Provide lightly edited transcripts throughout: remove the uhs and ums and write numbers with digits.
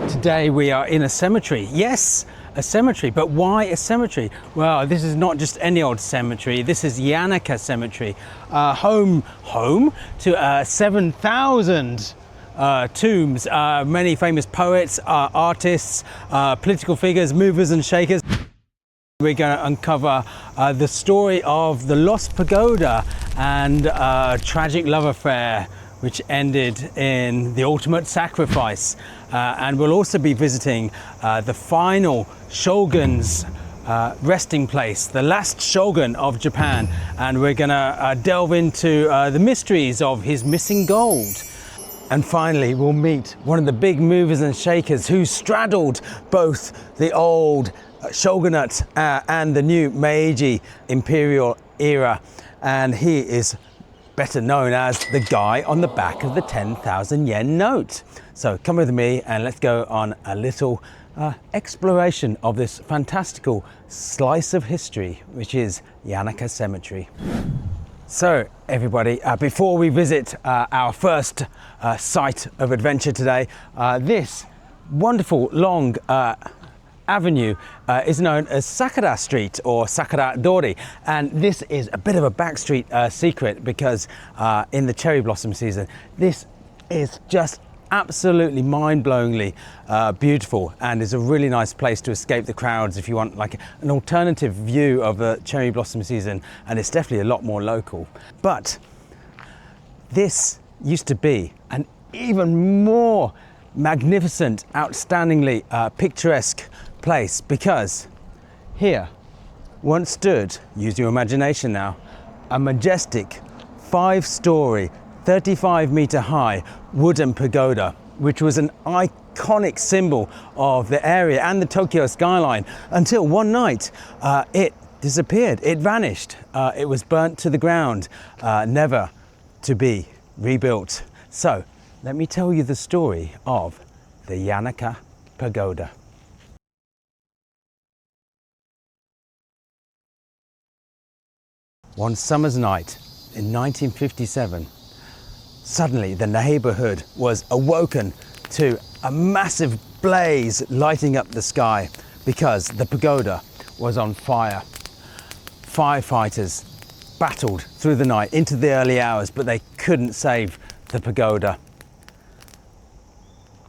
Today we are in a cemetery. Yes, a cemetery, but why a cemetery? Well, this is not just any old cemetery. This is Yanaka Cemetery, home to 7,000 tombs, many famous poets, artists, political figures, movers and shakers. We're going to uncover the story of the Lost Pagoda and a tragic love affair which ended in the ultimate sacrifice. And we'll also be visiting the final shogun's resting place, the last shogun of Japan. And we're going to delve into the mysteries of his missing gold. And finally, we'll meet one of the big movers and shakers who straddled both the old shogunate and the new Meiji imperial era. And he is better known as the guy on the back of the 10,000 yen note. So come with me and let's go on a little exploration of this fantastical slice of history, which is Yanaka Cemetery. So everybody, before we visit our first site of adventure today, this wonderful long avenue is known as Sakura Street or Sakura Dori, and this is a bit of a backstreet secret because in the cherry blossom season this is just absolutely mind-blowingly beautiful and is a really nice place to escape the crowds if you want like an alternative view of the cherry blossom season, and it's definitely a lot more local. But this used to be an even more magnificent, outstandingly picturesque place, because here once stood, use your imagination now, a majestic 5-story 35-meter high wooden pagoda, which was an iconic symbol of the area and the Tokyo skyline until one night it disappeared, it vanished, it was burnt to the ground, never to be rebuilt. So let me tell you the story of the Yanaka Pagoda. One summer's night in 1957, suddenly the neighborhood was awoken to a massive blaze lighting up the sky because the pagoda was on fire. Firefighters battled through the night into the early hours, but they couldn't save the pagoda.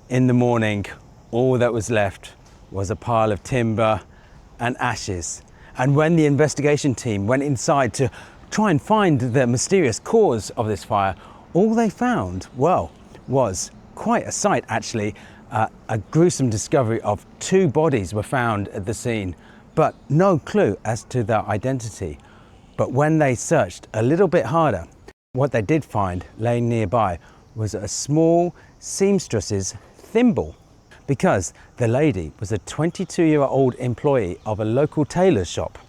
In the morning, all that was left was a pile of timber and ashes. And when the investigation team went inside to try and find the mysterious cause of this fire, all they found, well, was quite a sight actually. A gruesome discovery of 2 bodies were found at the scene, but no clue as to their identity. But when they searched a little bit harder, what they did find laying nearby was a small seamstress's thimble, because the lady was a 22-year-old employee of a local tailor shop.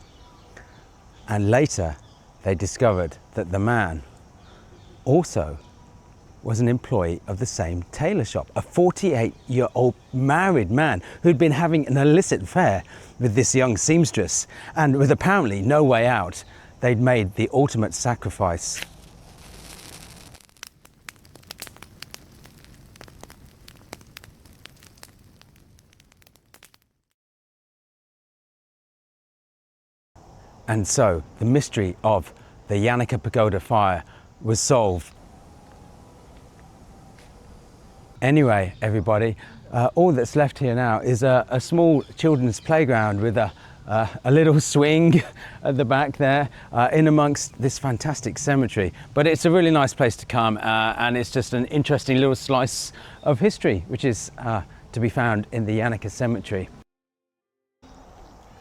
And later they discovered that the man also was an employee of the same tailor shop, a 48-year-old married man who'd been having an illicit affair with this young seamstress, and with apparently no way out, they'd made the ultimate sacrifice. And so the mystery of the Yanaka Pagoda fire was solved. Anyway, everybody, all that's left here now is a small children's playground with a little swing at the back there, in amongst this fantastic cemetery. But it's a really nice place to come, and it's just an interesting little slice of history, which is to be found in the Yanaka Cemetery.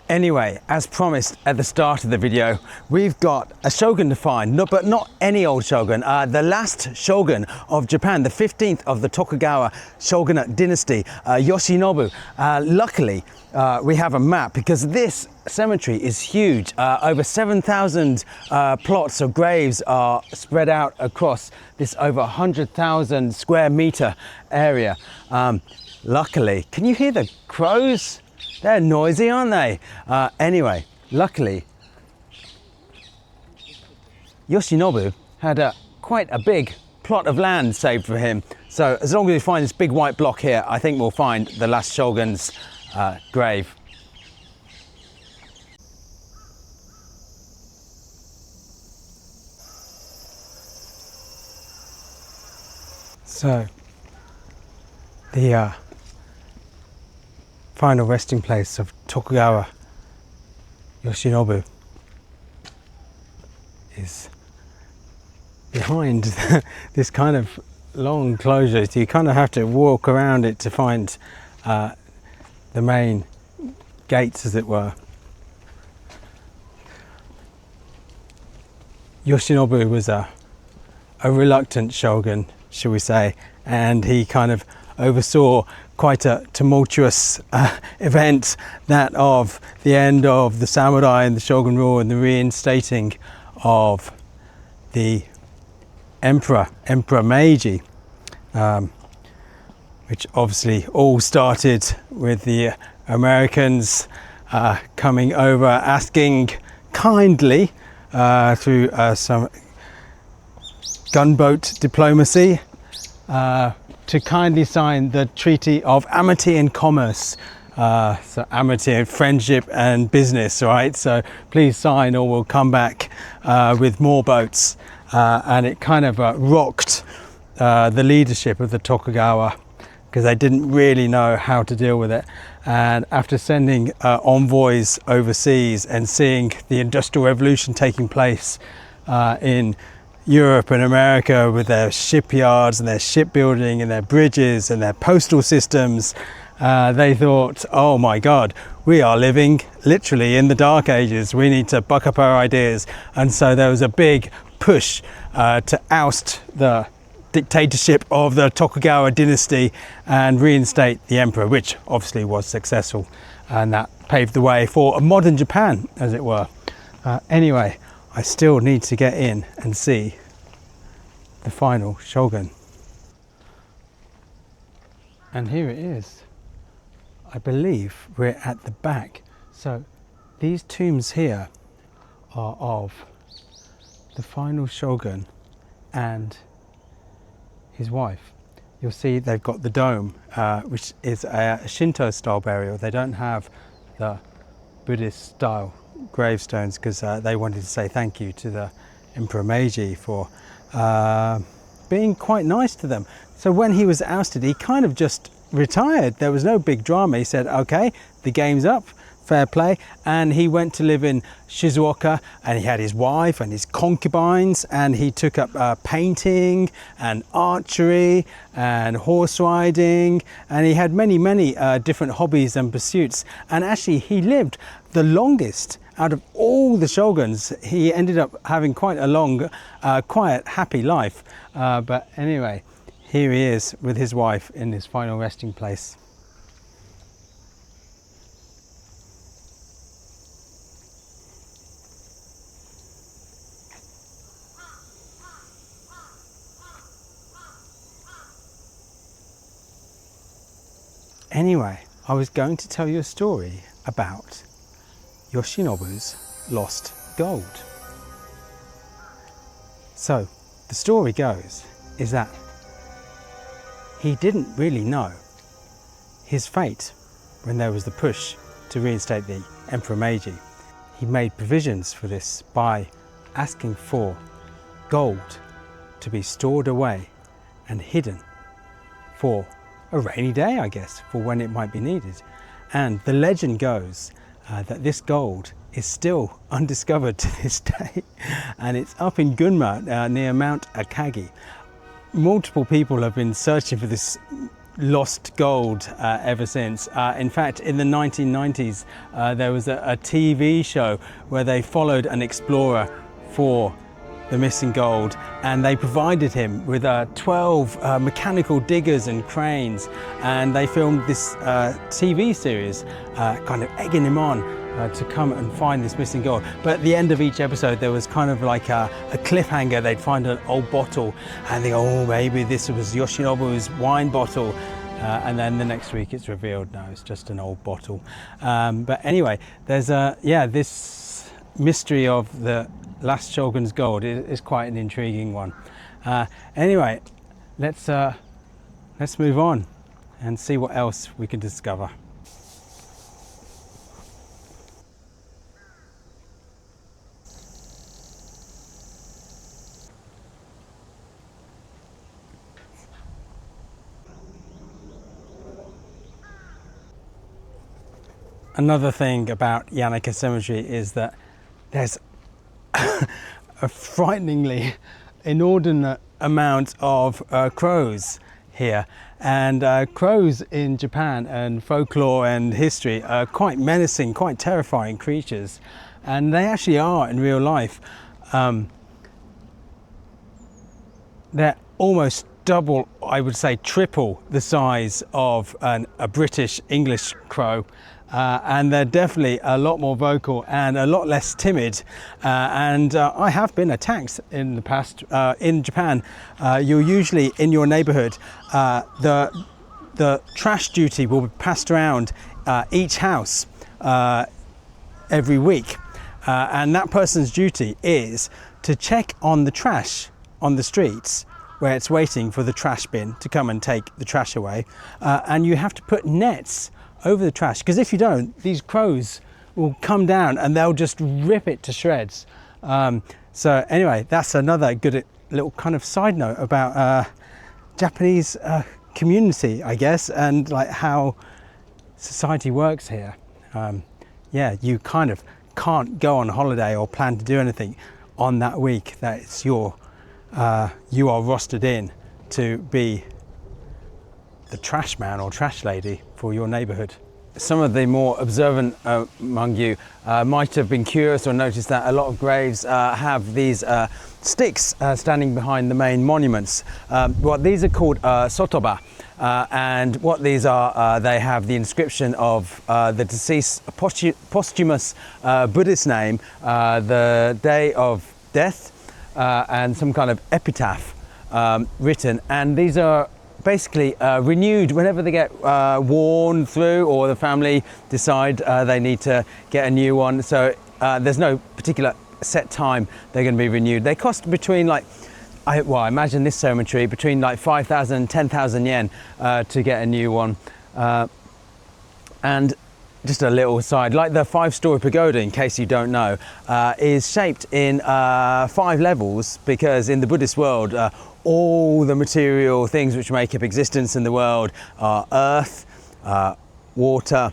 Anyway, as promised at the start of the video, we've got a shogun to find, but not any old shogun, the last shogun of Japan, the 15th of the Tokugawa shogunate dynasty, Yoshinobu. Luckily, we have a map because this cemetery is huge. Over 7,000 plots of graves are spread out across this over 100,000 square meter area. Luckily, can you hear the crows? They're noisy, aren't they? Anyway, luckily, Yoshinobu had quite a big plot of land saved for him. So as long as we find this big white block here, I think we'll find the last shogun's grave. So the final resting place of Tokugawa Yoshinobu is behind this kind of long closure. So you kind of have to walk around it to find the main gates, as it were. Yoshinobu was a reluctant shogun, shall we say, and he kind of oversaw quite a tumultuous event, that of the end of the samurai and the shogun rule and the reinstating of the Emperor Meiji, which obviously all started with the Americans coming over, asking kindly through some gunboat diplomacy to kindly sign the Treaty of Amity and Commerce. So amity and friendship and business, right? So please sign or we'll come back with more boats. And it kind of rocked the leadership of the Tokugawa, because they didn't really know how to deal with it. And after sending envoys overseas and seeing the Industrial Revolution taking place in Europe and America, with their shipyards and their shipbuilding and their bridges and their postal systems, they thought, oh my God, we are living literally in the Dark Ages. We need to buck up our ideas. And so there was a big push to oust the dictatorship of the Tokugawa dynasty and reinstate the emperor, which obviously was successful, and that paved the way for a modern Japan, as it were. Anyway, I still need to get in and see the final shogun. And here it is. I believe we're at the back. So these tombs here are of the final shogun and his wife. You'll see they've got the dome, which is a Shinto style burial. They don't have the Buddhist style gravestones because they wanted to say thank you to the Emperor Meiji for being quite nice to them. So when he was ousted, he kind of just retired. There was no big drama. He said, okay, the game's up, fair play. And he went to live in Shizuoka, and he had his wife and his concubines, and he took up painting and archery and horse riding, and he had many different hobbies and pursuits. And actually he lived the longest out of all the shoguns. He ended up having quite a long, quiet, happy life. But anyway, here he is with his wife in his final resting place. Anyway, I was going to tell you a story about Yoshinobu's lost gold. So, the story goes is that he didn't really know his fate when there was the push to reinstate the Emperor Meiji. He made provisions for this by asking for gold to be stored away and hidden for a rainy day, I guess, for when it might be needed. And the legend goes that this gold is still undiscovered to this day, and it's up in Gunma near Mount Akagi. Multiple people have been searching for this lost gold ever since. In fact, in the 1990s, there was a TV show where they followed an explorer for the missing gold, and they provided him with 12 mechanical diggers and cranes, and they filmed this TV series kind of egging him on to come and find this missing gold. But at the end of each episode there was kind of like a cliffhanger. They'd find an old bottle and they go, oh, maybe this was Yoshinobu's wine bottle, and then the next week it's revealed, no, it's just an old bottle. But anyway, there's this mystery of the last shogun's gold is quite an intriguing one. Anyway, let's move on and see what else we can discover. Another thing about Yanaka Cemetery is that there's a frighteningly inordinate amount of crows here, and crows in Japan and folklore and history are quite menacing, quite terrifying creatures, and they actually are in real life. They're almost double, I would say triple the size of a British English crow. And they're definitely a lot more vocal and a lot less timid. And I have been attacked in the past. In Japan, you're usually in your neighborhood, the trash duty will be passed around each house every week. And that person's duty is to check on the trash on the streets where it's waiting for the trash bin to come and take the trash away. And you have to put nets over the trash, because if you don't, these crows will come down and they'll just rip it to shreds. So anyway, that's another good little kind of side note about Japanese community, I guess, and like how society works here. Yeah, you kind of can't go on holiday or plan to do anything on that week that it's you are rostered in to be the trash man or trash lady for your neighborhood. Some of the more observant among you might have been curious or noticed that a lot of graves have these sticks standing behind the main monuments. These are called sotoba, and what these are, they have the inscription of the deceased posthumous Buddhist name, the day of death, and some kind of epitaph written, and these are basically renewed whenever they get worn through or the family decide they need to get a new one. So there's no particular set time they're going to be renewed. They cost between I imagine this cemetery between 5,000 and 10,000 yen to get a new one. And just a little aside, like the 5-story pagoda, in case you don't know, is shaped in 5 levels, because in the Buddhist world, all the material things which make up existence in the world are earth, water,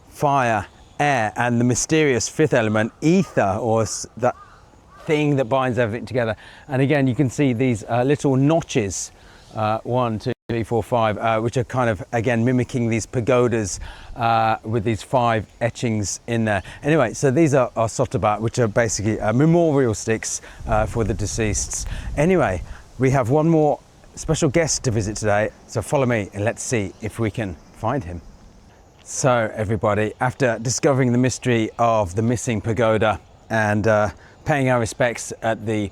fire, air, and the mysterious 5th element, ether, or that thing that binds everything together. And again, you can see these little notches, 1, 2, 3, 4, 5, which are kind of again mimicking these pagodas with these 5 etchings in there. Anyway, so these are sotoba, which are basically memorial sticks for the deceased. Anyway, we have one more special guest to visit today, so follow me and let's see if we can find him. So everybody, after discovering the mystery of the missing pagoda and paying our respects at the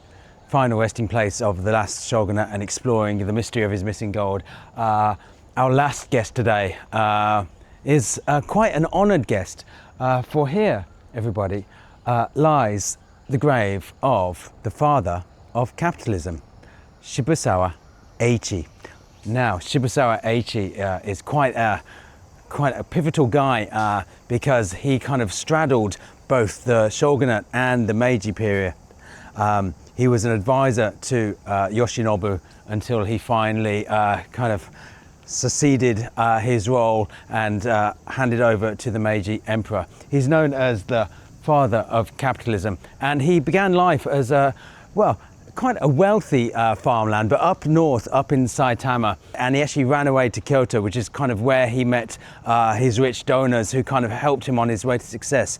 final resting place of the last shogunate and exploring the mystery of his missing gold, our last guest today is quite an honoured guest, for here, everybody, lies the grave of the father of capitalism, Shibusawa Eiichi. Now, Shibusawa Eiichi is quite a pivotal guy because he kind of straddled both the shogunate and the Meiji period. He was an advisor to Yoshinobu until he finally kind of succeeded his role and handed over to the Meiji emperor. He's known as the father of capitalism, and he began life as quite a wealthy farmland, but up north, up in Saitama, and he actually ran away to Kyoto, which is kind of where he met his rich donors who kind of helped him on his way to success.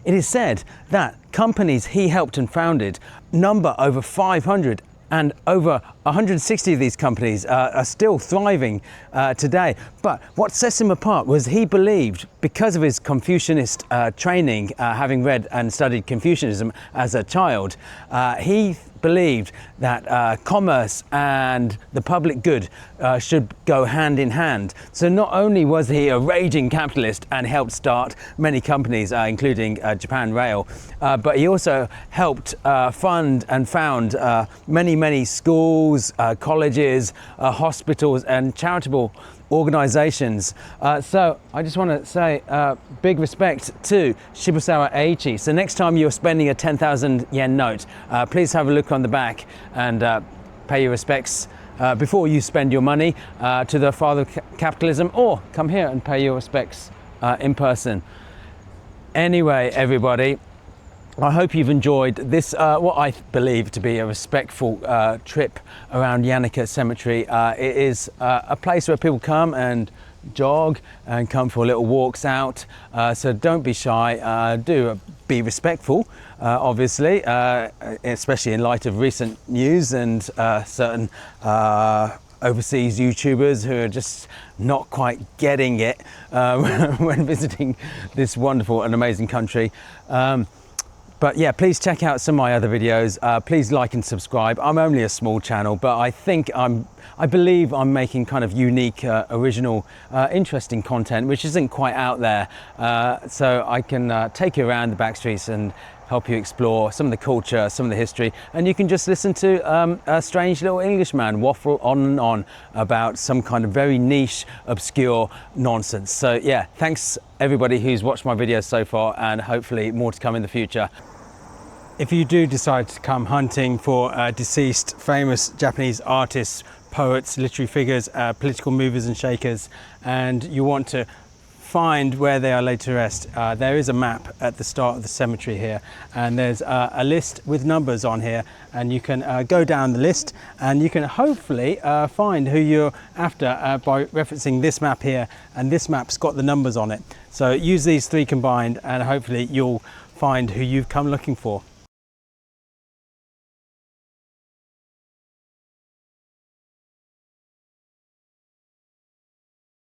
It is said that companies he helped and founded number over 500, and over 160 of these companies are still thriving today. But what sets him apart was he believed, because of his Confucianist training, having read and studied Confucianism as a child, he believed that commerce and the public good should go hand in hand. So not only was he a raging capitalist and helped start many companies, including Japan Rail, but he also helped fund and found many schools, colleges, hospitals and charitable organizations. So I just want to say big respect to Shibusawa Eiichi. So next time you're spending a 10,000 yen note, please have a look on the back and pay your respects before you spend your money to the father of capitalism, or come here and pay your respects in person. Anyway, everybody, I hope you've enjoyed this, what I believe to be a respectful trip around Yanaka Cemetery. It is a place where people come and jog and come for little walks out. So don't be shy, do be respectful, obviously, especially in light of recent news and certain overseas YouTubers who are just not quite getting it when visiting this wonderful and amazing country. But yeah, please check out some of my other videos. Please like and subscribe. I'm only a small channel, but I believe I'm making kind of unique, original, interesting content, which isn't quite out there. So I can take you around the back streets and help you explore some of the culture, some of the history, and you can just listen to a strange little Englishman waffle on and on about some kind of very niche, obscure nonsense. So yeah, thanks everybody who's watched my videos so far, and hopefully more to come in the future. If you do decide to come hunting for deceased famous Japanese artists, poets, literary figures, political movers and shakers, and you want to find where they are laid to rest, there is a map at the start of the cemetery here, and there's a list with numbers on here, and you can go down the list and you can hopefully find who you're after by referencing this map here, and this map's got the numbers on it. So use these three combined and hopefully you'll find who you've come looking for.